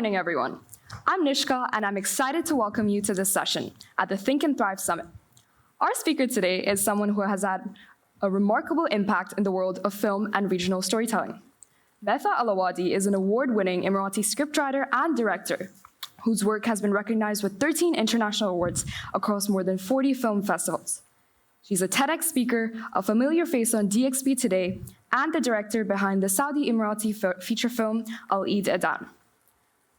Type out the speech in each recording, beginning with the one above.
morning, everyone. I'm Nishka, and I'm excited to welcome you to this session at the Think and Thrive Summit. Our speaker today is someone who has had a remarkable impact in the world of film and regional storytelling. Maitha Alawadi is an award-winning Emirati scriptwriter and director, whose work has been recognized with 13 international awards across more than 40 film festivals. She's a TEDx speaker, a familiar face on DXB Today, and the director behind the Saudi Emirati feature film Al-Eid Adan.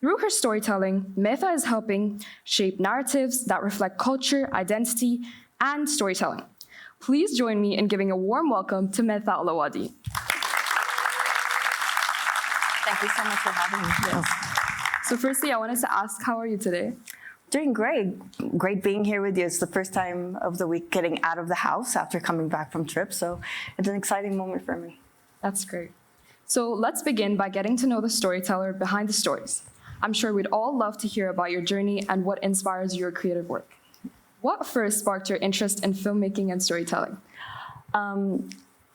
Through her storytelling, Maitha is helping shape narratives that reflect culture, identity, and storytelling. Please join me in giving a warm welcome to Maitha Alawadi. Thank you so much for having me. Yes. So firstly, I wanted to ask, how are you today? Doing great. Great being here with you. It's the first time of the week getting out of the house after coming back from trip, so it's an exciting moment for me. That's great. So let's begin by getting to know the storyteller behind the stories. I'm sure we'd all love to hear about your journey and what inspires your creative work. What first sparked your interest in filmmaking and storytelling?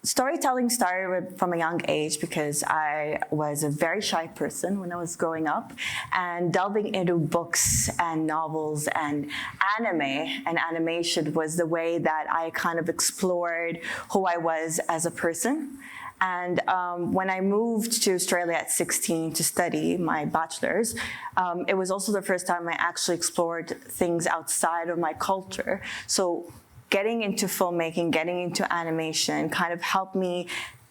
Storytelling started from a young age because I was a very shy person when I was growing up, and delving into books and novels and anime and animation was the way that I kind of explored who I was as a person. And when I moved to Australia at 16 to study my bachelor's, it was also the first time I actually explored things outside of my culture. So getting into filmmaking, getting into animation kind of helped me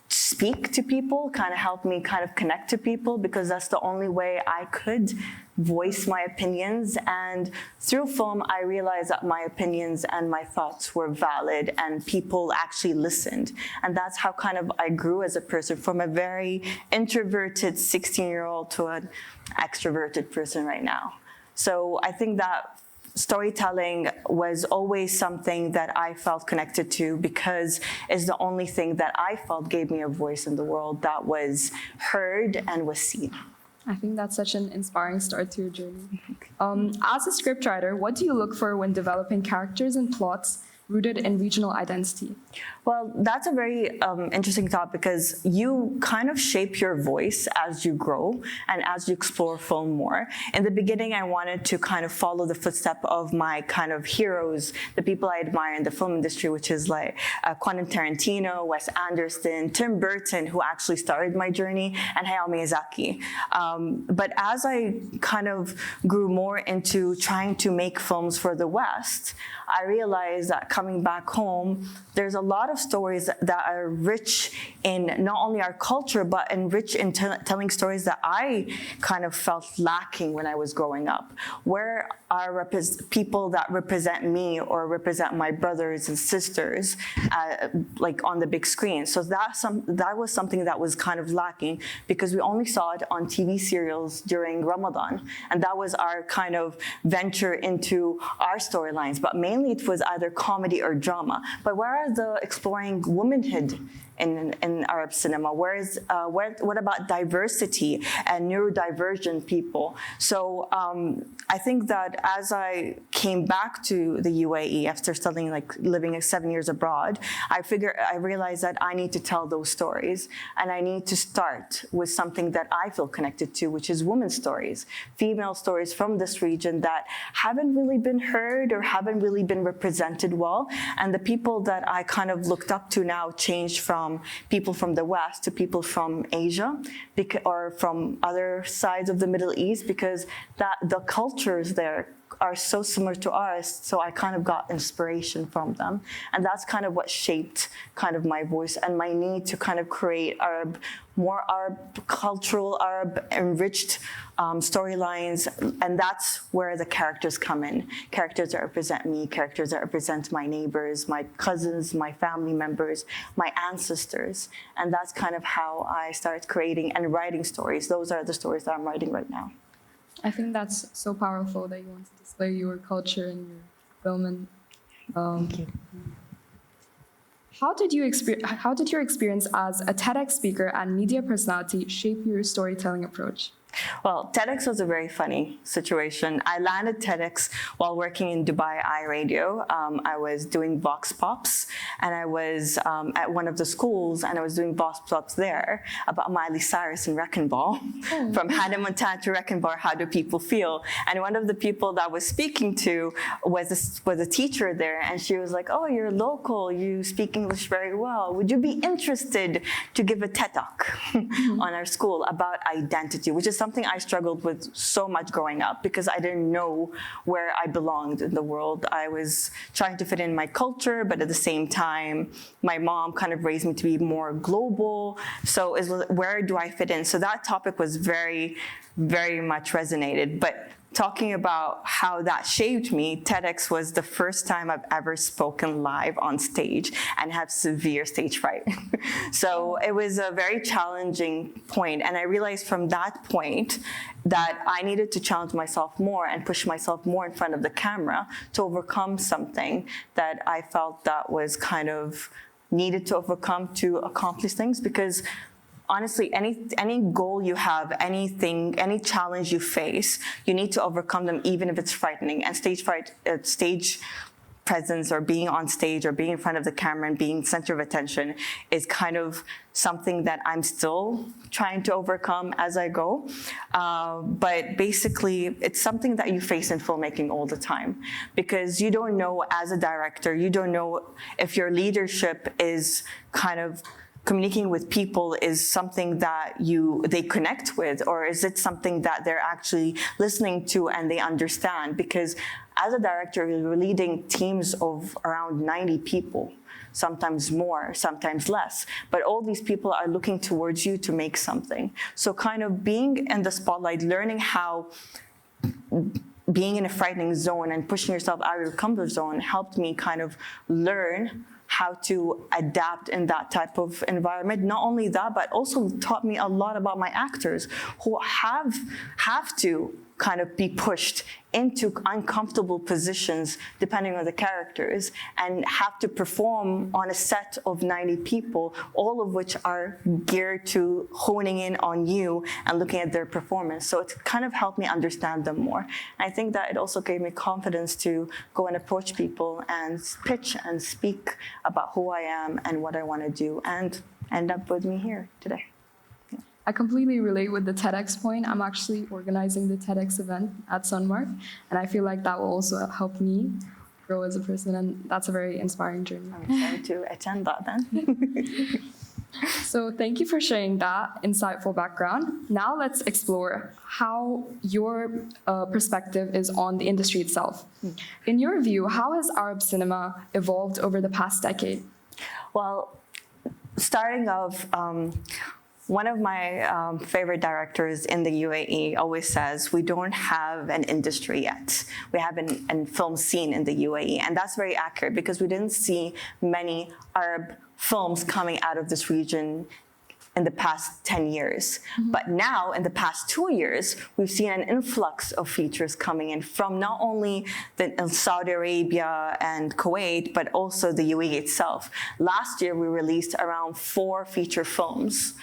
speak to people, kind of helped me kind of connect to people, because that's the only way I could voice my opinions. And through film, I realized that my opinions and my thoughts were valid and people actually listened. And that's how kind of I grew as a person, from a very introverted 16-year-old to an extroverted person right now. So I think that storytelling was always something that I felt connected to, because it's the only thing that I felt gave me a voice in the world that was heard and was seen. I think that's such an inspiring start to your journey. As a scriptwriter, what do you look for when developing characters and plots rooted in regional identity? Well, that's a very interesting thought, because you kind of shape your voice as you grow and as you explore film more. In the beginning, I wanted to kind of follow the footsteps of my kind of heroes, the people I admire in the film industry, which is like Quentin Tarantino, Wes Anderson, Tim Burton, who actually started my journey, and Hayao Miyazaki. But as I kind of grew more into trying to make films for the West, I realized that coming back home, there's a lot of stories that are rich in not only our culture, but rich in telling stories that I kind of felt lacking when I was growing up. Where are people that represent me or represent my brothers and sisters, like on the big screen? So that was something that was kind of lacking, because we only saw it on TV serials during Ramadan, and that was our kind of venture into our storylines. But mainly it was either comedy or drama. But where are the exploring womanhood in Arab cinema? What about diversity and neurodivergent people? So I think that as I came back to the UAE after studying, living 7 years abroad, I realized that I need to tell those stories, and I need to start with something that I feel connected to, which is women's stories, female stories from this region that haven't really been heard or haven't really been represented well. And the people that I kind of looked up to now changed from people from the West to people from Asia, or from other sides of the Middle East, because the cultures there are so similar to ours, so I kind of got inspiration from them. And that's kind of what shaped kind of my voice and my need to kind of create more Arab, cultural Arab enriched storylines. And that's where the characters come in. Characters that represent me, characters that represent my neighbors, my cousins, my family members, my ancestors. And that's kind of how I started creating and writing stories. Those are the stories that I'm writing right now. I think that's so powerful that you want to display your culture in your film. And Thank you. How did your experience as a TEDx speaker and media personality shape your storytelling approach? Well, TEDx was a very funny situation. I landed TEDx while working in Dubai iRadio. I was doing Vox Pops, and I was at one of the schools, and I was doing Vox Pops there about Miley Cyrus and Wrecking Ball. From Hannah Montana to Wrecking Ball, how do people feel? And one of the people that I was speaking to was a teacher there, and she was like, oh, you're local, you speak English very well. Would you be interested to give a TED Talk on our school about identity, which is something I struggled with so much growing up because I didn't know where I belonged in the world. I was trying to fit in my culture, but at the same time, my mom kind of raised me to be more global. So where do I fit in? So that topic was very, very much resonated. But talking about how that shaped me, TEDx was the first time I've ever spoken live on stage and have severe stage fright. So it was a very challenging point, and I realized from that point that I needed to challenge myself more and push myself more in front of the camera to overcome something that I felt that was kind of needed to overcome to accomplish things, because honestly, any goal you have, any challenge you face, you need to overcome them, even if it's frightening. And stage presence, or being on stage, or being in front of the camera and being center of attention, is kind of something that I'm still trying to overcome as I go. But basically, it's something that you face in filmmaking all the time, because you don't know, as a director, you don't know if your leadership is kind of communicating with people is something that they connect with, or is it something that they're actually listening to and they understand? Because as a director, you're leading teams of around 90 people, sometimes more, sometimes less. But all these people are looking towards you to make something. So kind of being in the spotlight, learning how being in a frightening zone and pushing yourself out of your comfort zone helped me kind of learn how to adapt in that type of environment. Not only that, but also taught me a lot about my actors, who have to kind of be pushed into uncomfortable positions depending on the characters, and have to perform on a set of 90 people, all of which are geared to honing in on you and looking at their performance. So it kind of helped me understand them more. And I think that it also gave me confidence to go and approach people and pitch and speak about who I am and what I want to do, and end up with me here today. I completely relate with the TEDx point. I'm actually organizing the TEDx event at Sunmarke, and I feel like that will also help me grow as a person, and that's a very inspiring journey. I'm excited to attend that then. So thank you for sharing that insightful background. Now let's explore how your perspective is on the industry itself. In your view, how has Arab cinema evolved over the past decade? Well, starting off, one of my favorite directors in the UAE always says, we don't have an industry yet. We have a film scene in the UAE. And that's very accurate, because we didn't see many Arab films coming out of this region in the past 10 years. But now, in the past 2 years, we've seen an influx of features coming in from not only Saudi Arabia and Kuwait, but also the UAE itself. Last year, we released around 4 feature films.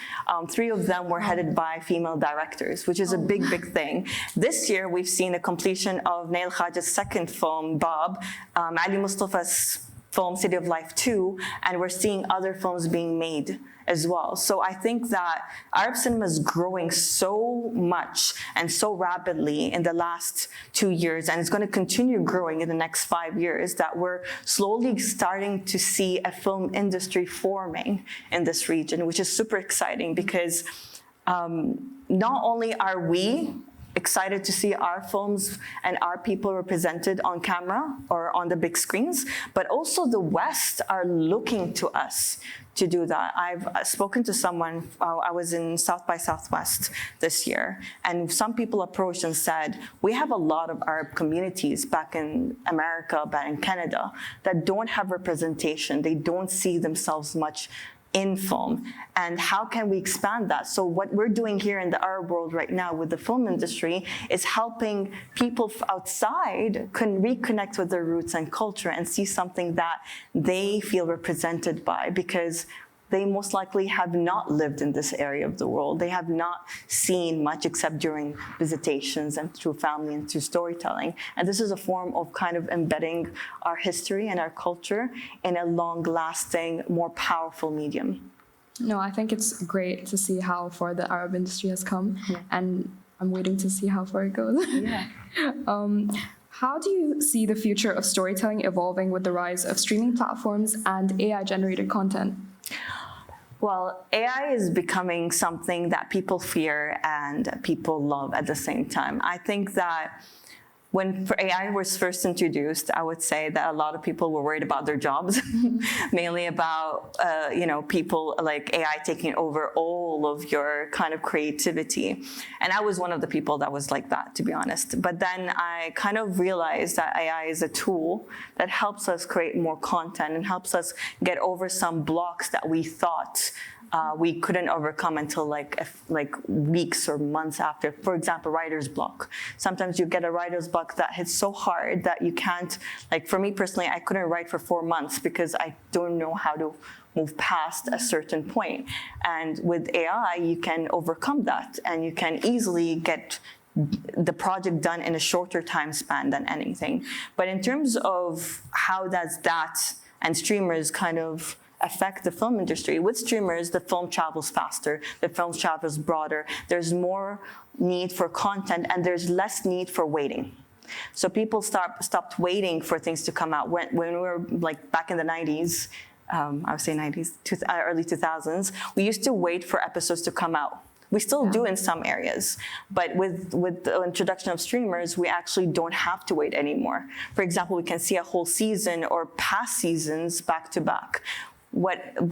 3 of them were headed by female directors, which is a big, big thing. This year, we've seen a completion of Nail Khaja's second film, Bob, Ali Mustafa's film, City of Life 2, and we're seeing other films being made as well. So I think that Arab cinema is growing so much and so rapidly in the last 2 years, and it's going to continue growing in the next 5 years, that we're slowly starting to see a film industry forming in this region, which is super exciting, because not only are we excited to see our films and our people represented on camera or on the big screens, but also the West are looking to us to do that. I've spoken to someone, I was in South by Southwest this year, and some people approached and said, we have a lot of Arab communities back in America, back in Canada, that don't have representation. They don't see themselves much in film, and how can we expand that? So what we're doing here in the Arab world right now with the film industry is helping people outside can reconnect with their roots and culture and see something that they feel represented by, because they most likely have not lived in this area of the world. They have not seen much except during visitations and through family and through storytelling. And this is a form of kind of embedding our history and our culture in a long-lasting, more powerful medium. No, I think it's great to see how far the Arab industry has come, and I'm waiting to see how far it goes. Yeah. How do you see the future of storytelling evolving with the rise of streaming platforms and AI-generated content? Well, AI is becoming something that people fear and people love at the same time. I think that when AI was first introduced, I would say that a lot of people were worried about their jobs, mainly about people like AI taking over all of your kind of creativity. And I was one of the people that was like that, to be honest. But then I kind of realized that AI is a tool that helps us create more content and helps us get over some blocks that we thought we couldn't overcome until like weeks or months after. For example, writer's block. Sometimes you get a writer's block that hits so hard that you can't, like for me personally, I couldn't write for 4 months because I don't know how to move past a certain point. And with AI, you can overcome that and you can easily get the project done in a shorter time span than anything. But in terms of how does that and streamers kind of affect the film industry. With streamers, the film travels faster, the film travels broader, there's more need for content, and there's less need for waiting. So people stopped waiting for things to come out. When we were like back in the 90s, I would say 90s, early 2000s, we used to wait for episodes to come out. We still do in some areas, but with the introduction of streamers, we actually don't have to wait anymore. For example, we can see a whole season or past seasons back to back.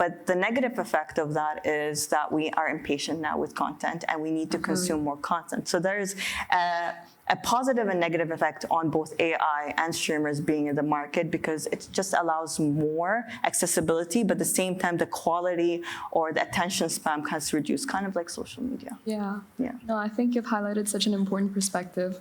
But the negative effect of that is that we are impatient now with content and we need to consume more content. So there's a positive and negative effect on both AI and streamers being in the market because it just allows more accessibility, but at the same time, the quality or the attention span has reduced, kind of like social media. Yeah. Yeah. No, I think you've highlighted such an important perspective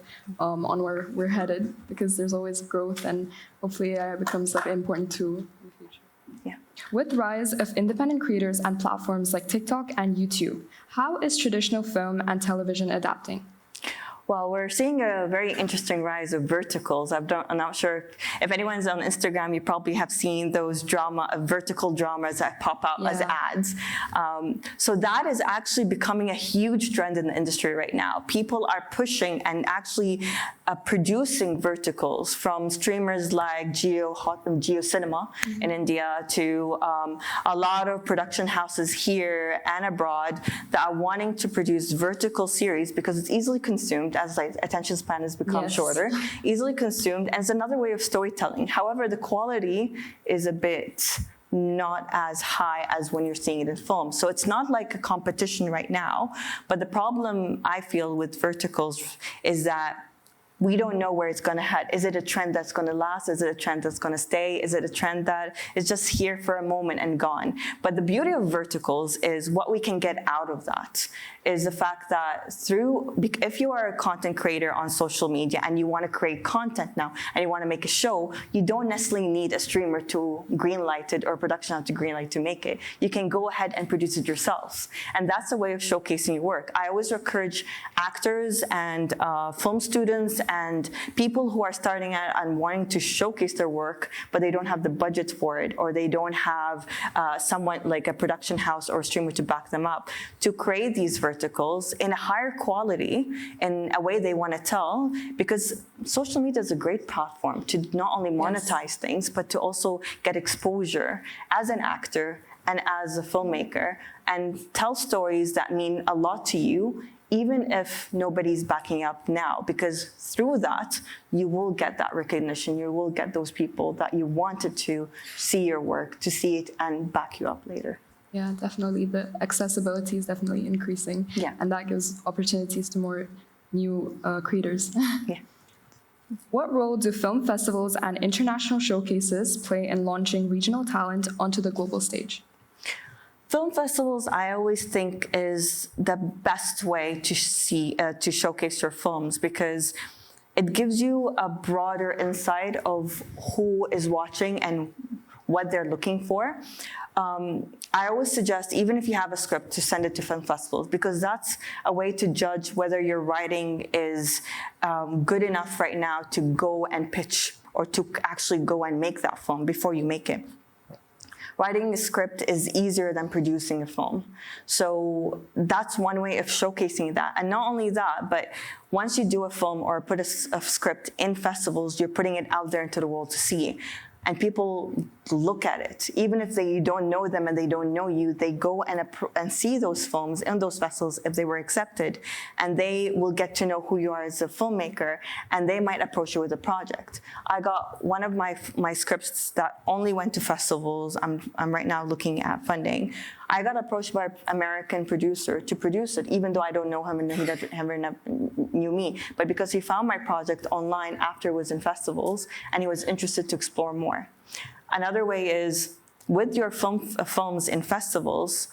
on where we're headed because there's always growth and hopefully AI becomes like an important tool in the future. Yeah. With the rise of independent creators and platforms like TikTok and YouTube, how is traditional film and television adapting? Well, we're seeing a very interesting rise of verticals. I'm not sure if anyone's on Instagram, you probably have seen those vertical dramas that pop out as ads. So that is actually becoming a huge trend in the industry right now. People are pushing and actually producing verticals from streamers like Jio Cinema in India to a lot of production houses here and abroad that are wanting to produce vertical series because it's easily consumed as like attention span has become shorter, easily consumed, and it's another way of storytelling. However, the quality is a bit not as high as when you're seeing it in film. So it's not like a competition right now, but the problem I feel with verticals is that we don't know where it's going to head. Is it a trend that's going to last? Is it a trend that's going to stay? Is it a trend that is just here for a moment and gone? But the beauty of verticals is what we can get out of that is the fact that if you are a content creator on social media and you want to create content now and you want to make a show, you don't necessarily need a streamer to greenlight it or a production house to greenlight to make it. You can go ahead and produce it yourselves. And that's a way of showcasing your work. I always encourage actors and film students and people who are starting out and wanting to showcase their work, but they don't have the budget for it, or they don't have someone like a production house or a streamer to back them up, to create these verticals in a higher quality in a way they want to tell, because social media is a great platform to not only monetize things, but to also get exposure as an actor and as a filmmaker and tell stories that mean a lot to you, even if nobody's backing up now, because through that, you will get that recognition, you will get those people that you wanted to see your work, to see it and back you up later. Yeah, definitely. The accessibility is definitely increasing. Yeah. And that gives opportunities to more new creators. Yeah. What role do film festivals and international showcases play in launching regional talent onto the global stage? Film festivals, I always think, is the best way to showcase your films because it gives you a broader insight of who is watching and what they're looking for. I always suggest, even if you have a script, to send it to film festivals, because that's a way to judge whether your writing is good enough right now to go and pitch or to actually go and make that film before you make it. Writing a script is easier than producing a film. So that's one way of showcasing that. And not only that, but once you do a film or put a script in festivals, you're putting it out there into the world to see. And people look at it. Even if you don't know them and they don't know you, they go and see those films in those festivals if they were accepted. And they will get to know who you are as a filmmaker, and they might approach you with a project. I got one of my scripts that only went to festivals. I'm right now looking at funding. I got approached by an American producer to produce it, even though I don't know him and he never knew me. But because he found my project online after it was in festivals, and he was interested to explore more. Another way is, with your films in festivals,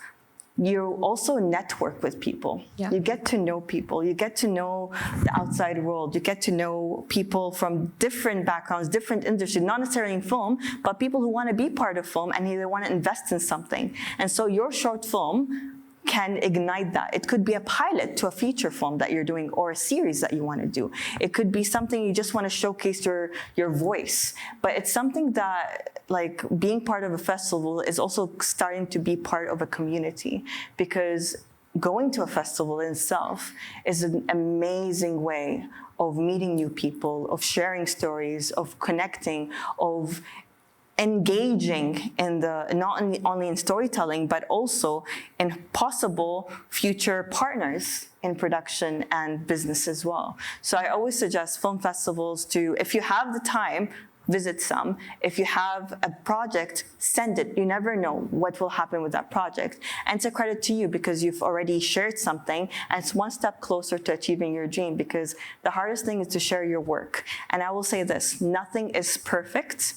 you also network with people. Yeah. You get to know people. You get to know the outside world. You get to know people from different backgrounds, different industries, not necessarily in film, but people who want to be part of film and they want to invest in something. And so your short film can ignite that. It could be a pilot to a feature film that you're doing, or a series that you want to do. It could be something you just want to showcase your voice. But it's something that, like, being part of a festival is also starting to be part of a community, because going to a festival in itself is an amazing way of meeting new people, of sharing stories, of connecting, of engaging in not only in storytelling, but also in possible future partners in production and business as well. So I always suggest film festivals to, if you have the time, visit some. If you have a project, send it. You never know what will happen with that project. And it's a credit to you, because you've already shared something, and it's one step closer to achieving your dream, because the hardest thing is to share your work. And I will say this, nothing is perfect.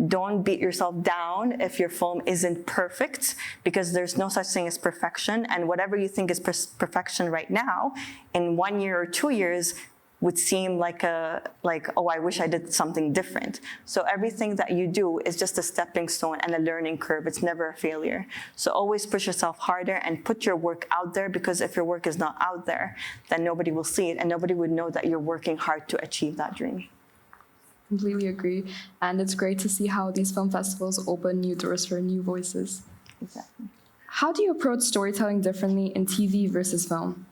Don't beat yourself down if your film isn't perfect, because there's no such thing as perfection. And whatever you think is perfection right now, in 1 year or 2 years, would seem like, oh, I wish I did something different. So everything that you do is just a stepping stone and a learning curve. It's never a failure. So always push yourself harder and put your work out there, because if your work is not out there, then nobody will see it, and nobody would know that you're working hard to achieve that dream. Completely agree. And it's great to see how these film festivals open new doors for new voices. Exactly. How do you approach storytelling differently in TV versus film?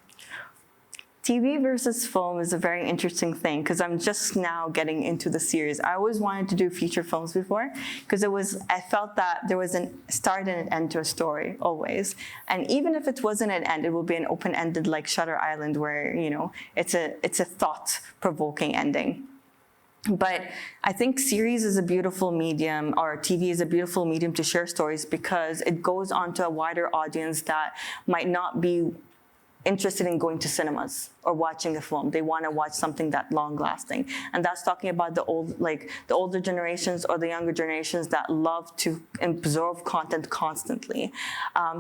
TV versus film is a very interesting thing, because I'm just now getting into the series. I always wanted to do feature films before, because I felt that there was a start and an end to a story, always. And even if it wasn't an end, it will be an open-ended, like Shutter Island, where, you know, it's a thought-provoking ending. But I think series is a beautiful medium, or TV is a beautiful medium to share stories, because it goes on to a wider audience that might not be interested in going to cinemas or watching a film. They want to watch something that long-lasting. And that's talking about the older generations or the younger generations that love to absorb content constantly.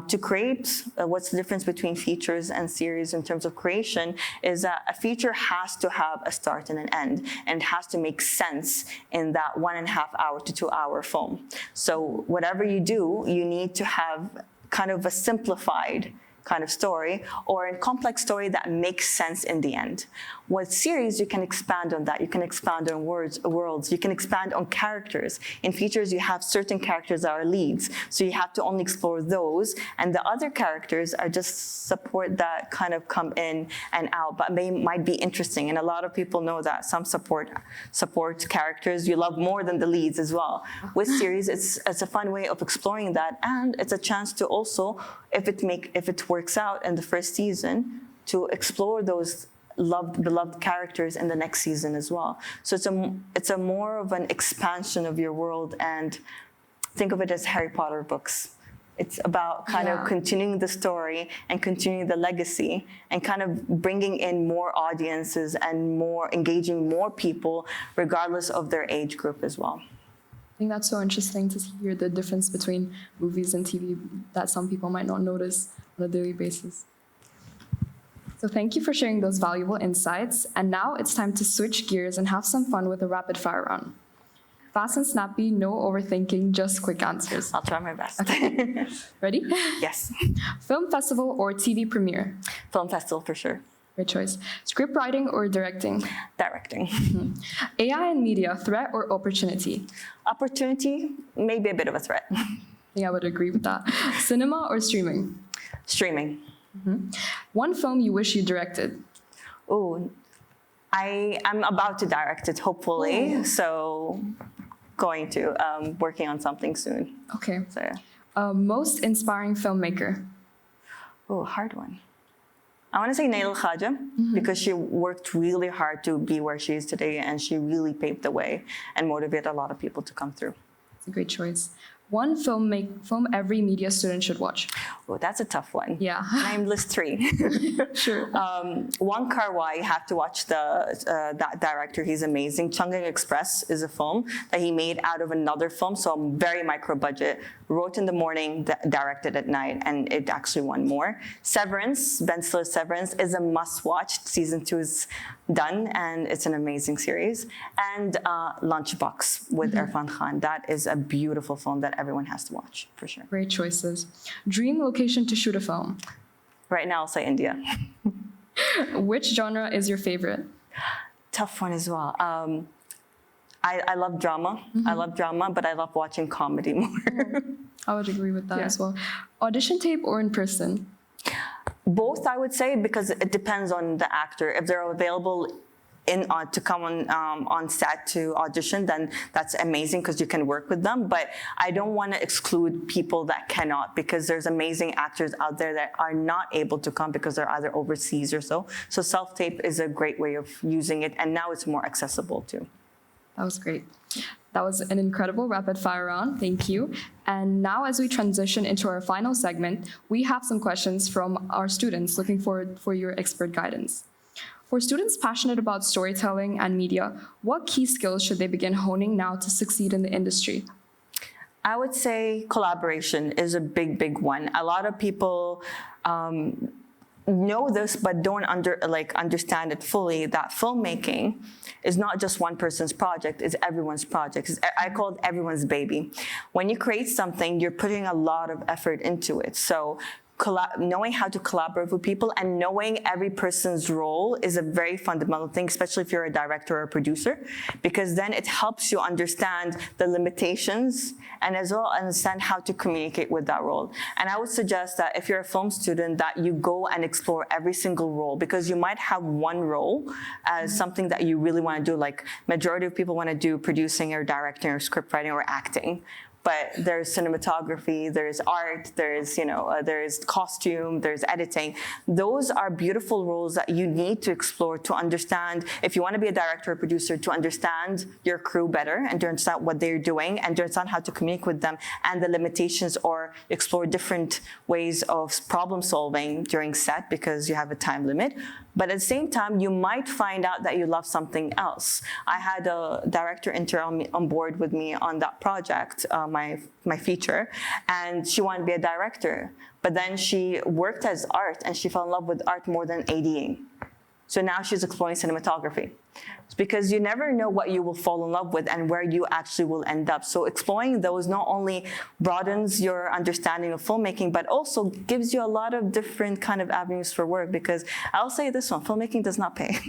To create, what's the difference between features and series in terms of creation is that a feature has to have a start and an end, and it has to make sense in that 1.5 hour to 2 hour film. So whatever you do, you need to have kind of a simplified kind of story, or a complex story that makes sense in the end. With series, you can expand on that. You can expand on worlds. You can expand on characters. In features, you have certain characters that are leads, so you have to only explore those, and the other characters are just support that kind of come in and out, but they might be interesting. And a lot of people know that some support characters you love more than the leads as well. With series, it's a fun way of exploring that, and it's a chance to also, if it works out in the first season, to explore those beloved characters in the next season as well. So it's a more of an expansion of your world, and think of it as Harry Potter books. It's about kind of continuing the story and continuing the legacy, and kind of bringing in more audiences and engaging more people, regardless of their age group as well. I think that's so interesting to hear the difference between movies and TV that some people might not notice on a daily basis. So thank you for sharing those valuable insights. And now it's time to switch gears and have some fun with a rapid fire round. Fast and snappy, no overthinking, just quick answers. I'll try my best. Ready? Yes. Film festival or TV premiere? Film festival for sure. Great choice. Script writing or directing? Directing. AI and media, threat or opportunity? Opportunity, maybe a bit of a threat. I think I would agree with that. Cinema or streaming? Streaming. One film you wish you directed? Oh, I'm about to direct it, hopefully. Ooh. So going to, working on something soon. Okay. So yeah. Most inspiring filmmaker? Oh, hard one. I want to say Nail Khaja because she worked really hard to be where she is today, and she really paved the way and motivated a lot of people to come through. It's a great choice. One film every media student should watch? Oh, that's a tough one. Yeah. Name list 3. Sure. Wong Kar-wai, you have to watch that director. He's amazing. Chungking Express is a film that he made out of another film, so very micro budget. Wrote in the morning, directed at night, and it actually won more. Severance, Ben Stiller's Severance, is a must-watch. Season 2 is done, and it's an amazing series. And Lunchbox with Irfan Khan. That is a beautiful film that everyone has to watch, for sure. Great choices. Dream location to shoot a film? Right now, I'll say India. Which genre is your favorite? Tough one as well. I love drama. I love drama, but I love watching comedy more. I would agree with that as well. Audition tape or in person? Both, I would say, because it depends on the actor. If they're available to come on set to audition, then that's amazing because you can work with them. But I don't want to exclude people that cannot, because there's amazing actors out there that are not able to come because they're either overseas or so. So self-tape is a great way of using it, and now it's more accessible too. That was great. That was an incredible rapid fire round. Thank you. And now as we transition into our final segment, we have some questions from our students looking forward for your expert guidance. For students passionate about storytelling and media, what key skills should they begin honing now to succeed in the industry? I would say collaboration is a big one. A lot of people know this but don't understand it fully, that filmmaking is not just one person's project, it's everyone's project. I call it everyone's baby. When you create something, you're putting a lot of effort into it. So knowing how to collaborate with people and knowing every person's role is a very fundamental thing, especially if you're a director or a producer, because then it helps you understand the limitations and as well understand how to communicate with that role. And I would suggest that if you're a film student, that you go and explore every single role, because you might have one role as something that you really want to do, like majority of people want to do producing or directing or script writing or acting. But there's cinematography, there's art, there's costume, there's editing. Those are beautiful roles that you need to explore to understand, if you want to be a director or producer, to understand your crew better and to understand what they're doing and to understand how to communicate with them and the limitations, or explore different ways of problem solving during set because you have a time limit. But at the same time, you might find out that you love something else. I had a director intern on board with me on that project, my feature, and she wanted to be a director. But then she worked as art, and she fell in love with art more than ADing. So now she's exploring cinematography. It's because you never know what you will fall in love with and where you actually will end up. So exploring those not only broadens your understanding of filmmaking, but also gives you a lot of different kind of avenues for work. Because I'll say this one, filmmaking does not pay.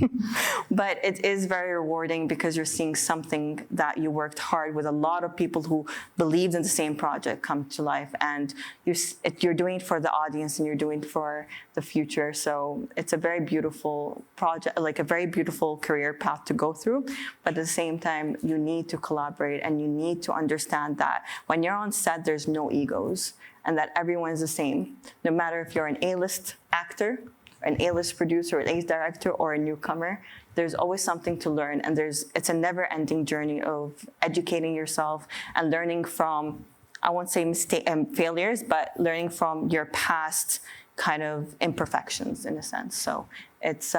But it is very rewarding because you're seeing something that you worked hard with a lot of people who believed in the same project come to life. And you're doing it for the audience and you're doing it for the future. So it's a very beautiful project, like a very beautiful career path to go through. But at the same time, you need to collaborate and you need to understand that when you're on set, there's no egos and that everyone's the same. No matter if you're an A-list actor, an A-list producer, an A-list director, or a newcomer, there's always something to learn. And it's a never-ending journey of educating yourself and learning from, I won't say failures, but learning from your past kind of imperfections in a sense. So it's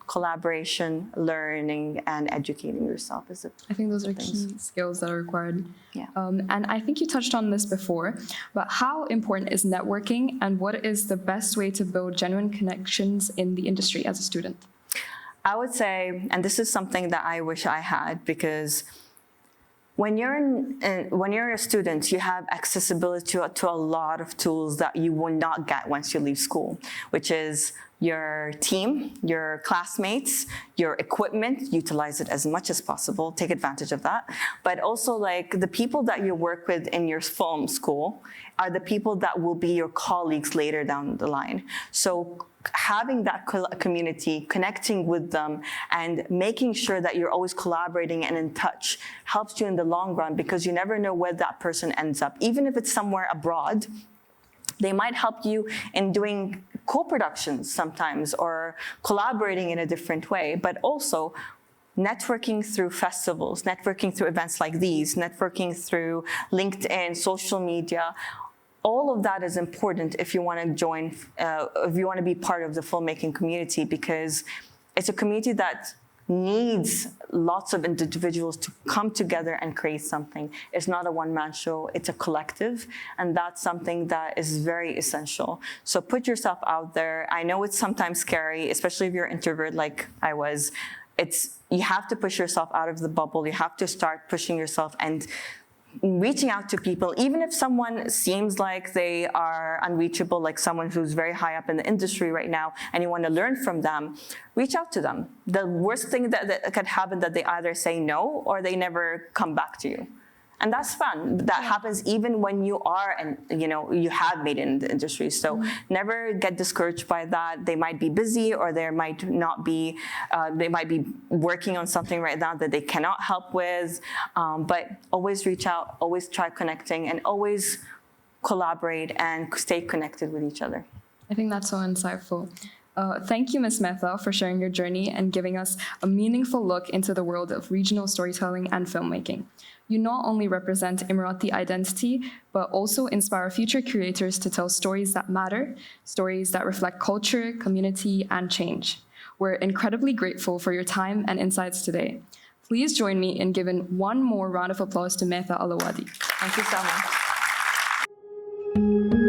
collaboration, learning, and educating yourself. I think those are key skills that are required. Yeah. And I think you touched on this before, but how important is networking and what is the best way to build genuine connections in the industry as a student? I would say, and this is something that I wish I had, because when you're a student, you have accessibility to a lot of tools that you will not get once you leave school, which is your team, your classmates, your equipment. Utilize it as much as possible. Take advantage of that. But also, like, the people that you work with in your film school are the people that will be your colleagues later down the line. So having that community, connecting with them, and making sure that you're always collaborating and in touch helps you in the long run, because you never know where that person ends up. Even if it's somewhere abroad, they might help you in doing co-productions sometimes, or collaborating in a different way, but also networking through festivals, networking through events like these, networking through LinkedIn, social media. All of that is important if you want to join, if you want to be part of the filmmaking community, because it's a community that needs lots of individuals to come together and create something. It's not a one-man show, it's a collective, and that's something that is very essential. So put yourself out there. I know it's sometimes scary, especially if you're an introvert like I was. You have to push yourself out of the bubble. You have to start pushing yourself and reaching out to people, even if someone seems like they are unreachable, like someone who's very high up in the industry right now, and you want to learn from them, reach out to them. The worst thing that could happen, that they either say no or they never come back to you. And that's fun. That happens even when you are, and you have made it in the industry. So never get discouraged by that. They might be busy, or they might not be. They might be working on something right now that they cannot help with. But always reach out. Always try connecting, and always collaborate and stay connected with each other. I think that's so insightful. Thank you, Ms. Maitha, for sharing your journey and giving us a meaningful look into the world of regional storytelling and filmmaking. You not only represent Emirati identity, but also inspire future creators to tell stories that matter, stories that reflect culture, community, and change. We're incredibly grateful for your time and insights today. Please join me in giving one more round of applause to Maitha Alawadi. Thank you so much.